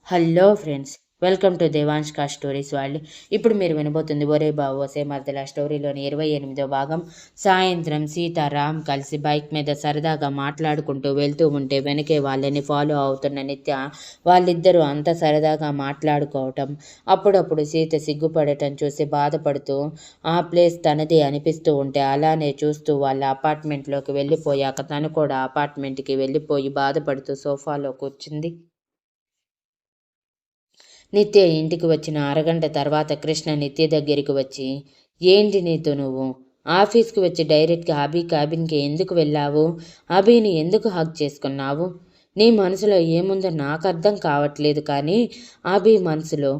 Hello friends, welcome to దేవాంష్కా stories వాళ్ళు. ఇప్పుడు మీరు వినబోతుంది ఒరే బాబు ఒసే మరదల స్టోరీలోని 28వ భాగం. సాయంత్రం సీతారాం కలిసి బైక్ మీద సరదాగా మాట్లాడుకుంటూ వెళ్తూ ఉంటే వెనకే వాళ్ళని ఫాలో అవుతున్న నిత్య వాళ్ళిద్దరూ అంత సరదాగా మాట్లాడుకోవటం, అప్పుడప్పుడు సీత సిగ్గుపడటం చూసి బాధపడుతూ ఆ ప్లేస్ తనది అనిపిస్తూ ఉంటే అలానే చూస్తూ వాళ్ళ అపార్ట్మెంట్లోకి వెళ్ళిపోయాక తను కూడా అపార్ట్మెంట్కి వెళ్ళిపోయి బాధపడుతూ సోఫాలో కూర్చుంది. నిత్య ఇంటికి వచ్చిన అరగంట తర్వాత కృష్ణ నిత్య దగ్గరికి వచ్చి, ఏంటి నీతో నువ్వు ఆఫీస్కి వచ్చి డైరెక్ట్గా అభి క్యాబిన్కి ఎందుకు వెళ్ళావు? అభిని ఎందుకు హక్ చేసుకున్నావు? నీ మనసులో ఏముందో నాకు అర్థం కావట్లేదు, కానీ అభి మనసులో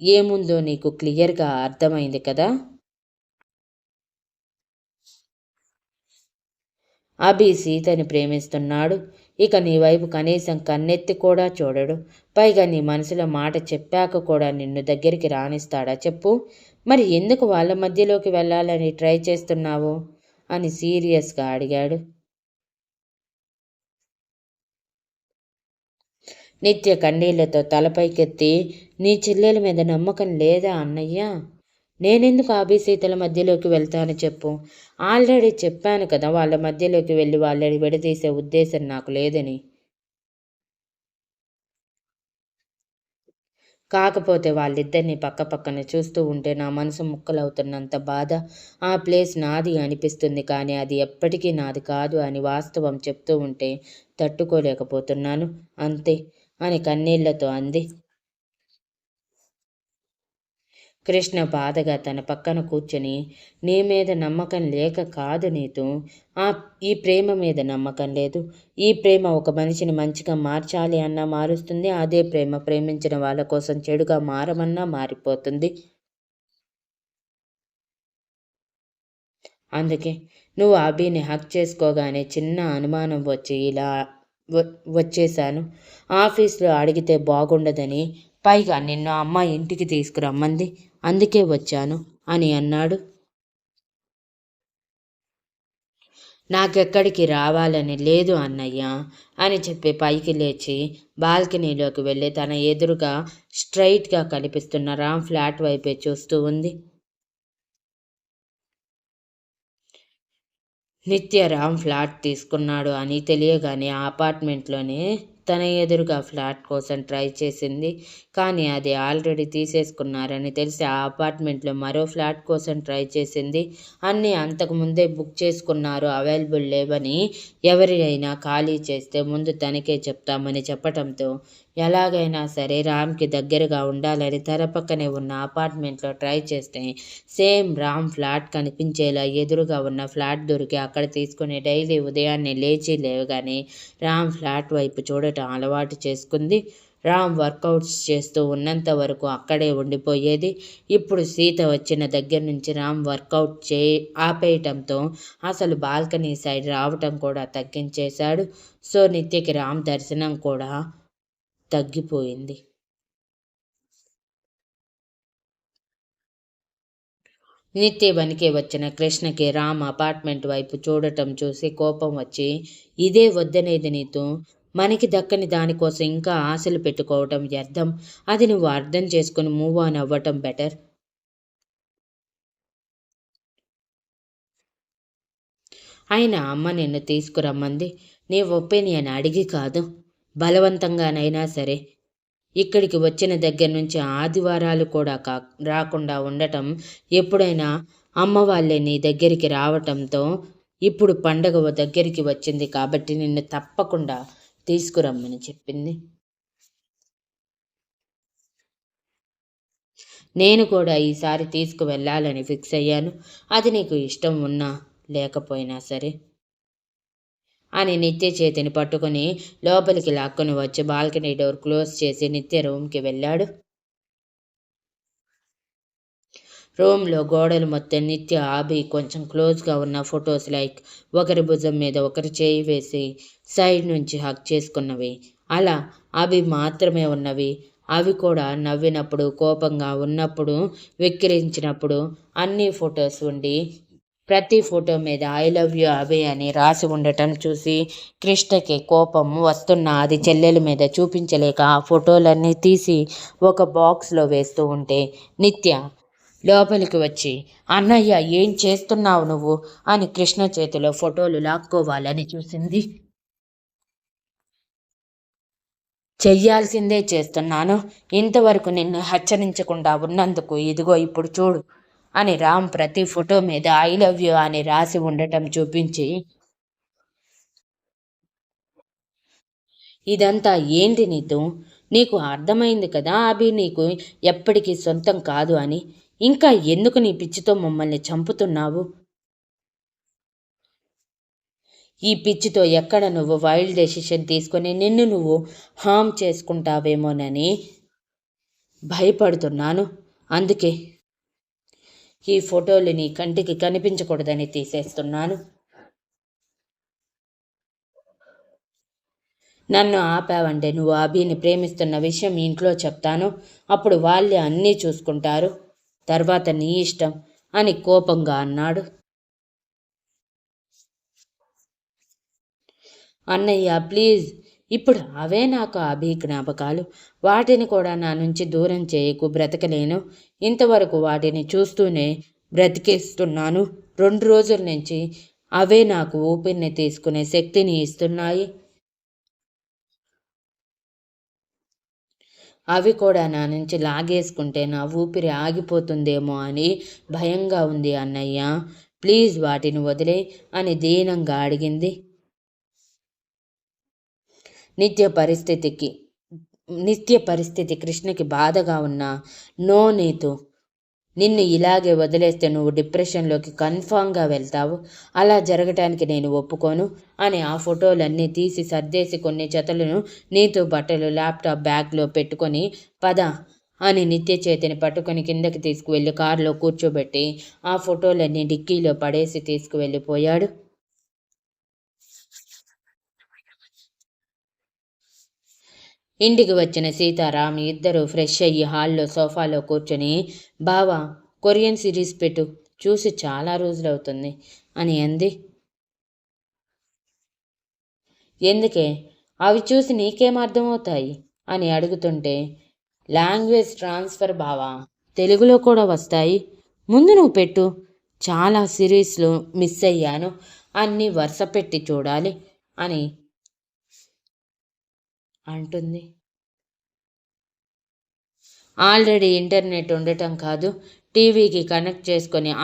ఏముందో నీకు క్లియర్గా అర్థమైంది కదా? అభి సీతని ప్రేమిస్తున్నాడు. ఇక నీ వైపు కనీసం కన్నెత్తి కూడా చూడడు. పైగా నీ మనసులో మాట చెప్పాక కూడా నిన్ను దగ్గరికి రానిస్తాడా చెప్పు? మరి ఎందుకు వాళ్ళ మధ్యలోకి వెళ్ళాలని ట్రై చేస్తున్నావు అని సీరియస్గా అడిగాడు. నిత్య కన్నీళ్లతో తలపైకెత్తి, నీ చెల్లెల మీద నమ్మకం లేదా అన్నయ్య? నేనెందుకు సీతల మధ్యలోకి వెళ్తాను చెప్పు? ఆల్రెడీ చెప్పాను కదా, వాళ్ళ మధ్యలోకి వెళ్ళి వాళ్ళని విడదీసే ఉద్దేశం నాకు లేదని. కాకపోతే వాళ్ళిద్దరిని పక్కపక్కన చూస్తూ ఉంటే నా మనసు ముక్కలవుతున్నంత బాధ. ఆ ప్లేస్ నాది అనిపిస్తుంది, కానీ అది ఎప్పటికీ నాది కాదు అని వాస్తవం చెప్తూ ఉంటే తట్టుకోలేకపోతున్నాను అంతే అని కన్నీళ్లతో అంది. కృష్ణ బాధగా తన పక్కన కూర్చొని, నీ మీద నమ్మకం లేక కాదు నీతు, ఆ ఈ ప్రేమ మీద నమ్మకం లేదు. ఈ ప్రేమ ఒక మనిషిని మంచిగా మార్చాలి అన్నా మారుస్తుంది, అదే ప్రేమ ప్రేమించిన వాళ్ళ కోసం చెడుగా మారమన్నా మారిపోతుంది. అందుకే నువ్వు అభిని హక్ చేసుకోగానే చిన్న అనుమానం వచ్చి ఇలా వచ్చేశాను. ఆఫీస్లో అడిగితే బాగుండదని, పైగా నిన్ను అమ్మ ఇంటికి తీసుకురమ్మంది, అందుకే వచ్చాను అని అన్నాడు. నాకెక్కడికి రావాలని లేదు అన్నయ్య అని చెప్పి పైకి లేచి బాల్కనీలోకి వెళ్ళి తన ఎదురుగా స్ట్రైట్గా కనిపిస్తున్న రామ్ ఫ్లాట్ వైపే చూస్తూ ఉంది. నిత్య రామ్ ఫ్లాట్ తీసుకున్నాడు అని తెలియగానే ఆ అపార్ట్మెంట్లోనే తన ఎదురుగా ఫ్లాట్ కోసం ట్రై చేసింది. కానీ అది ఆల్రెడీ తీసేసుకున్నారని తెలిసి ఆ అపార్ట్మెంట్లో మరో ఫ్లాట్ కోసం ట్రై చేసింది. అన్నీ అంతకుముందే బుక్ చేసుకున్నారు, అవైలబుల్ లేవని. ఎవరినైనా ఖాళీ చేస్తే ముందు తనకే చెప్తామని చెప్పటంతో ఎలాగైనా సరే రామ్కి దగ్గరగా ఉండాలని తన పక్కనే ఉన్న అపార్ట్మెంట్లో ట్రై చేస్తే సేమ్ రామ్ ఫ్లాట్ కనిపించేలా ఎదురుగా ఉన్న ఫ్లాట్ దొరికి అక్కడ తీసుకుని డైలీ ఉదయాన్నే లేచి లేవగానే రామ్ ఫ్లాట్ వైపు చూడటం అలవాటు చేసుకుంది. రామ్ వర్కౌట్స్ చేస్తూ ఉన్నంత వరకు అక్కడే ఉండిపోయేది. ఇప్పుడు సీత వచ్చిన దగ్గర నుంచి రామ్ వర్కౌట్ ఆపేయటంతో అసలు బాల్కనీ సైడ్ రావటం కూడా తగ్గించేశాడు. సో నిత్యకి రామ్ దర్శనం కూడా తగ్గిపోయింది. నిత్య వనికి వచ్చిన కృష్ణకి రామ్ అపార్ట్మెంట్ వైపు చూడటం చూసి కోపం వచ్చి, ఇదే వద్దనేది నీతో, మనకి దక్కని దానికోసం ఇంకా ఆశలు పెట్టుకోవటం వ్యర్థం. అది నువ్వు అర్థం చేసుకుని మూవ్ ఆన్ అవ్వటం బెటర్. ఆయన అమ్మ నిన్ను తీసుకురమ్మంది, నీ ఒపీనియన్ అడిగి కాదు, బలవంతంగానైనా సరే. ఇక్కడికి వచ్చిన దగ్గర నుంచి ఆదివారాలు కూడా రాకుండా ఉండటం, ఎప్పుడైనా అమ్మ వాళ్ళే నీ దగ్గరికి రావటంతో ఇప్పుడు పండగ దగ్గరికి వచ్చింది కాబట్టి నిన్ను తప్పకుండా తీసుకురమ్మని చెప్పింది. నేను కూడా ఈసారి తీసుకువెళ్ళాలని ఫిక్స్ అయ్యాను, అది నీకు ఇష్టం ఉన్నా లేకపోయినా సరే అని నిత్య చేతిని పట్టుకుని లోపలికి లాక్కొని వచ్చి బాల్కనీ డోర్ క్లోజ్ చేసి నిత్య రూమ్కి వెళ్ళాడు. రూమ్లో గోడలు మొత్తం నిత్య అభి కొంచెం క్లోజ్గా ఉన్న ఫొటోస్, లైక్ ఒకరి భుజం మీద ఒకరి చేయి వేసి సైడ్ నుంచి హక్ చేసుకున్నవి, అలా అభి మాత్రమే ఉన్నవి. అవి కూడా నవ్వినప్పుడు, కోపంగా ఉన్నప్పుడు, వెక్కిరించినప్పుడు అన్ని ఫొటోస్ ఉండి ప్రతి ఫోటో మీద ఐ లవ్ యూ అభి అని రాసి ఉండటం చూసి కృష్ణకి కోపం వస్తున్నా అది చెల్లెల మీద చూపించలేక ఆ ఫోటోలన్నీ తీసి ఒక బాక్స్లో వేస్తూ ఉంటే నిత్య లోపలికి వచ్చి అన్నయ్య ఏం చేస్తున్నావు నువ్వు అని కృష్ణ చేతిలో ఫోటోలు లాక్కోవాలని చూసింది. చెయ్యాల్సిందే చేస్తున్నాను. ఇంతవరకు నిన్ను హెచ్చరించకుండా ఉన్నందుకు ఇదిగో ఇప్పుడు చూడు అని రామ్ ప్రతి ఫోటో మీద ఐ లవ్ యూ అని రాసి ఉండటం చూపించి, ఇదంతా ఏంటి నీతో? నీకు అర్థమైంది కదా అభి నీకు ఎప్పటికీ సొంతం కాదు అని. ఇంకా ఎందుకు నీ పిచ్చితో మమ్మల్ని చంపుతున్నావు? ఈ పిచ్చితో ఎక్కడ నువ్వు వైల్డ్ డెసిషన్ తీసుకొని నిన్ను నువ్వు హామ్ చేసుకుంటావేమోనని భయపడుతున్నాను. అందుకే ఈ ఫోటోలు నీ కంటికి కనిపించకూడదని తీసేస్తున్నాను. నన్ను ఆపావంటే నువ్వు అభిని ప్రేమిస్తున్న విషయం ఇంట్లో చెప్తాను. అప్పుడు వాళ్ళే అన్నీ చూసుకుంటారు. తర్వాత నీ ఇష్టం అని కోపంగా అన్నాడు. అన్నయ్య ప్లీజ్, ఇప్పుడు అవే నాకు అభి జ్ఞాపకాలు. వాటిని కూడా నా నుంచి దూరం చేయకు. బ్రతకలేను. ఇంతవరకు వాటిని చూస్తూనే బ్రతికేస్తున్నాను. 2 రోజుల నుంచి అవే నాకు ఊపిరిని తీసుకునే శక్తిని ఇస్తున్నాయి. అవి కూడా నా నుంచి లాగేసుకుంటే నా ఊపిరి ఆగిపోతుందేమో అని భయంగా ఉంది అన్నయ్య. ప్లీజ్ వాటిని వదిలే అని దీనంగా అడిగింది. నిత్య పరిస్థితికి నిత్య పరిస్థితి కృష్ణకి బాధగా ఉన్నా, నో నీతు, నిన్ను ఇలాగే వదిలేస్తే నువ్వు డిప్రెషన్లోకి కన్ఫామ్గా వెళ్తావు. అలా జరగటానికి నేను ఒప్పుకోను అని ఆ ఫోటోలన్నీ తీసి సర్దేసి కొన్ని జతలను నీతు బట్టలు ల్యాప్టాప్ బ్యాగ్లో పెట్టుకొని పద అని నిత్య చేతిని పట్టుకొని కిందకి తీసుకువెళ్ళి కారులో కూర్చోబెట్టి ఆ ఫోటోలన్నీ డిక్కీలో పడేసి తీసుకువెళ్ళిపోయాడు. ఇంటికి వచ్చిన సీతారాం ఇద్దరు ఫ్రెష్ అయ్యి హాల్లో సోఫాలో కూర్చొని బావా కొరియన్ సిరీస్ పెట్టు, చూసి చాలా రోజులవుతుంది అని అంది. ఎందుకే? అవి చూసి నీకేం అర్థమవుతాయి అని అడుగుతుంటే, లాంగ్వేజ్ ట్రాన్స్ఫర్ బావా, తెలుగులో కూడా వస్తాయి. ముందు నువ్వు పెట్టు. చాలా సిరీస్లు మిస్ అయ్యాను, అన్నీ వరుస పెట్టి చూడాలి అని అంటుంది. ఆల్రెడీ ఇంటర్నెట్ ఉండటం కాదు,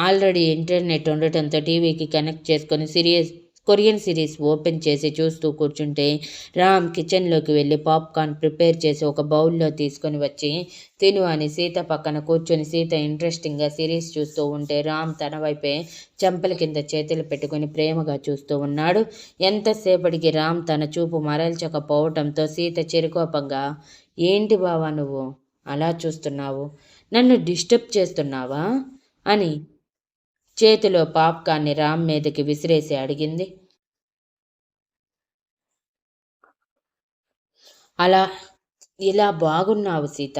ఆల్రెడీ ఇంటర్నెట్ ఉండటంతో టీవీకి కనెక్ట్ చేసుకొని కొరియన్ సిరీస్ ఓపెన్ చేసి చూస్తూ కూర్చుంటే రామ్ కిచెన్లోకి వెళ్ళి పాప్కార్న్ ప్రిపేర్ చేసి ఒక బౌల్లో తీసుకొని వచ్చి తిను అని సీత పక్కన కూర్చొని సీత ఇంట్రెస్టింగ్గా సిరీస్ చూస్తూ ఉంటే రామ్ తన వైపే చెంపల కింద చేతులు పెట్టుకుని ప్రేమగా చూస్తూ ఉన్నాడు. ఎంతసేపటికి రామ్ తన చూపు మరల్చకపోవటంతో సీత చిరుకోపంగా, ఏంటి బావా నువ్వు అలా చూస్తున్నావు? నన్ను డిస్టర్బ్ చేస్తున్నావా అని చేతిలో పాప్కార్న్ని రామ్ మీదకి విసిరేసి అడిగింది. అలా ఇలా బాగున్నావు సీత,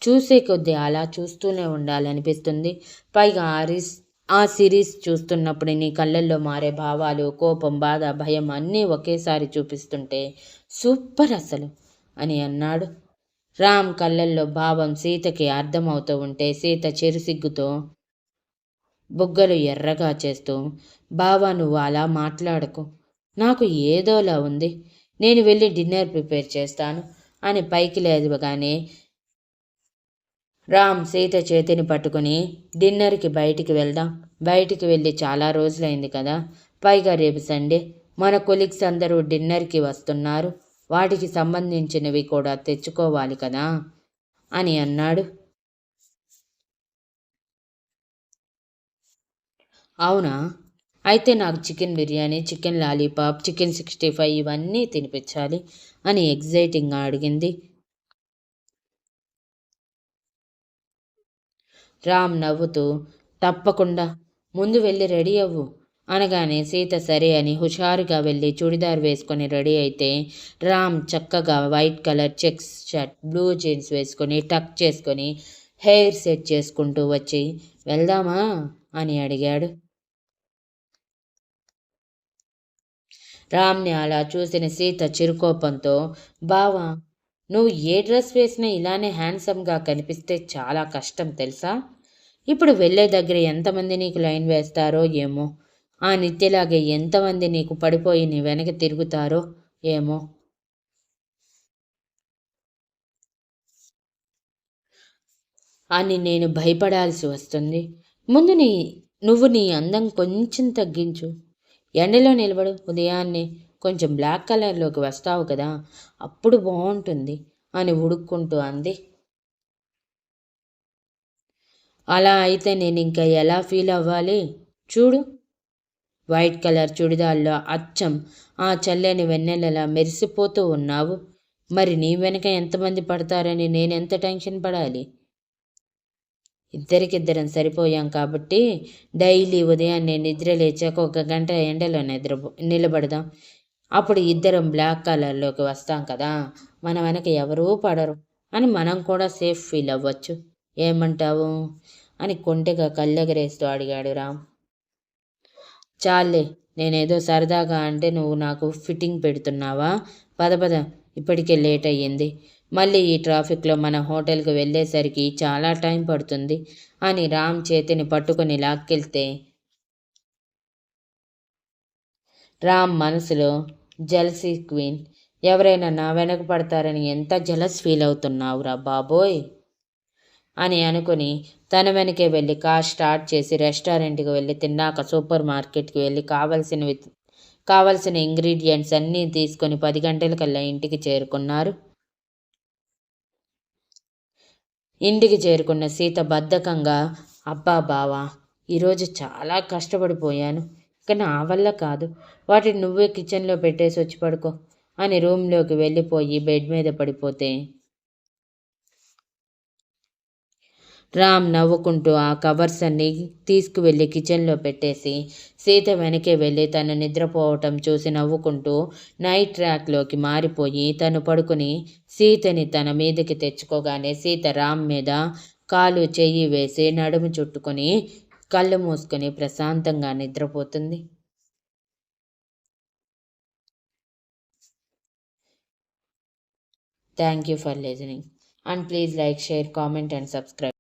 చూసే కొద్దీ అలా చూస్తూనే ఉండాలనిపిస్తుంది. పైగా ఆ సిరీస్ చూస్తున్నప్పుడు నీ కళ్ళల్లో మారే భావాలు, కోపం, బాధ, భయం అన్నీ ఒకేసారి చూపిస్తుంటే సూపర్ అసలు అని అన్నాడు. రామ్ కళ్ళల్లో భావం సీతకి అర్థమవుతూ ఉంటే సీత చిరుసిగ్గుతో బుగ్గలు ఎర్రగా చేస్తూ, బావా నువ్వు అలా మాట్లాడకు, నాకు ఏదోలా ఉంది, నేను వెళ్ళి డిన్నర్ ప్రిపేర్ చేస్తాను అని పైకి లేవగానే రామ్ సీత చేతిని పట్టుకుని డిన్నర్కి బయటికి వెళ్దాం. బయటికి వెళ్ళి చాలా రోజులైంది కదా, పైగా రేపు సండే, మన కొలీగ్స్ అందరూ డిన్నర్కి వస్తున్నారు, వాటికి సంబంధించినవి కూడా తెచ్చుకోవాలి కదా అని అన్నాడు. అవునా? అయితే నాకు chicken biryani, chicken lollipop, chicken 65 ఇవన్నీ తినిపించాలి అని ఎగ్జైటింగ్గా అడిగింది. రామ్ నవ్వుతూ, తప్పకుండా, ముందు వెళ్ళి రెడీ అవ్వు అనగానే సీత సరే అని హుషారుగా వెళ్ళి చుడిదార్ వేసుకొని రెడీ అయితే రామ్ చక్కగా white colour checks shirt, blue jeans వేసుకొని టక్ చేసుకొని హెయిర్ సెట్ చేసుకుంటూ వచ్చి వెళ్దామా అని అడిగాడు. రామ్ని అలా చూసిన సీత చిరుకోపంతో, బావా, నువ్వు ఏ డ్రెస్ వేసినా ఇలానే హ్యాండ్సమ్గా కనిపిస్తే చాలా కష్టం తెలుసా? ఇప్పుడు వెళ్ళే దగ్గర ఎంతమంది నీకు లైన్ వేస్తారో ఏమో, ఆ నిత్యలాగే ఎంతమంది నీకు పడిపోయి నీ వెనక తిరుగుతారో ఏమో అని నేను భయపడాల్సి వస్తుంది. ముందు నువ్వు నీ అందం కొంచెం తగ్గించు. ఎండలో నిలబడు. ఉదయాన్నే కొంచెం బ్లాక్ కలర్లోకి వస్తావు కదా, అప్పుడు బాగుంటుంది అని ఉడుక్కుంటూ అంది. అలా అయితే నేను ఇంకా ఎలా ఫీల్ అవ్వాలి? చూడు, వైట్ కలర్ చుడిదాల్లో అచ్చం ఆ చల్లని వెన్నెలలా మెరిసిపోతూ ఉన్నావు. మరి నీ వెనక ఎంతమంది పడతారని నేనెంత టెన్షన్ పడాలి? ఇద్దరికిద్దరం సరిపోయాం కాబట్టి డైలీ ఉదయాన్నే నిద్ర లేచాక 1 గంట ఎండలో నిలబడదాం. అప్పుడు ఇద్దరం బ్లాక్ కలర్లోకి వస్తాం కదా, మన వెనక ఎవరూ పడరు అని మనం కూడా సేఫ్ ఫీల్ అవ్వచ్చు. ఏమంటావు అని కొంటెగా కళ్ళెగరేస్తూ అడిగాడు రామ్. చాలే, నేనేదో సరదాగా అంటే నువ్వు నాకు ఫిట్టింగ్ పెడుతున్నావా? పద పద, ఇప్పటికే లేట్ అయ్యింది. మళ్ళీ ఈ ట్రాఫిక్లో మన హోటల్కి వెళ్ళేసరికి చాలా టైం పడుతుంది అని రామ్ చేతిని పట్టుకుని లాక్కెళ్తే రామ్ మనసులో, జెలసీ క్వీన్, ఎవరైనా నా వెనక పడతారని ఎంత జలస్ ఫీల్ అవుతున్నావురా బాబోయ్ అని అనుకుని తన వెనకే వెళ్ళి కార్ స్టార్ట్ చేసి రెస్టారెంట్కి వెళ్ళి తిన్నాక సూపర్ మార్కెట్కి వెళ్ళి కావలసిన ఇంగ్రీడియంట్స్ అన్నీ తీసుకొని 10 గంటలకల్లా ఇంటికి చేరుకున్నారు. ఇంటికి చేరుకున్న సీత బద్ధకంగా, అబ్బా బావా, ఈరోజు చాలా కష్టపడిపోయాను, ఇక నా వల్ల కాదు, వాటిని నువ్వే కిచెన్లో పెట్టేసి వచ్చి పడుకో అని రూమ్లోకి వెళ్ళిపోయి బెడ్ మీద పడిపోతే రామ్ నవ్వుకుంటూ ఆ కవర్స్ అన్నీ తీసుకువెళ్ళి కిచెన్లో పెట్టేసి సీత వెనకే వెళ్ళి తను నిద్రపోవటం చూసి నవ్వుకుంటూ నైట్ ట్రాక్లోకి మారిపోయి తను పడుకుని సీతని తన మీదకి తెచ్చుకోగానే సీత రామ్ మీద కాలు చెయ్యి వేసి నడుము చుట్టుకొని కళ్ళు మూసుకొని ప్రశాంతంగా నిద్రపోతుంది. Thank you for listening and please like, share, comment and subscribe.